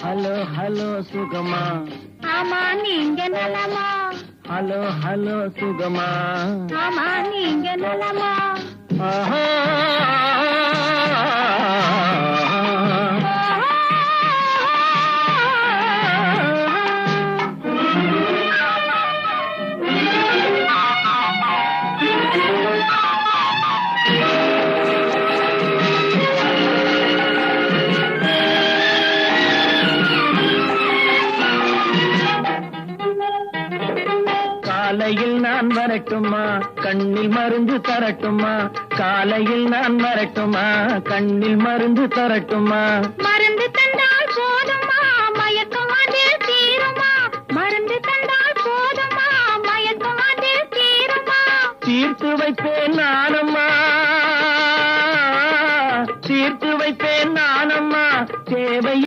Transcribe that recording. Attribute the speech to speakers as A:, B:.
A: Hello hello சுகமா,
B: ஆமா நீங்க நலமா?
A: ஹலோ ஹலோ சுகமா,
B: ஆமா நீங்க நலமா?
A: ஆஹா. காலையில் நான் வரட்டுமா, கண்ணில் மருந்து தரட்டுமா? காலையில் நான் வரட்டுமா, கண்ணில் மருந்து தரட்டுமா?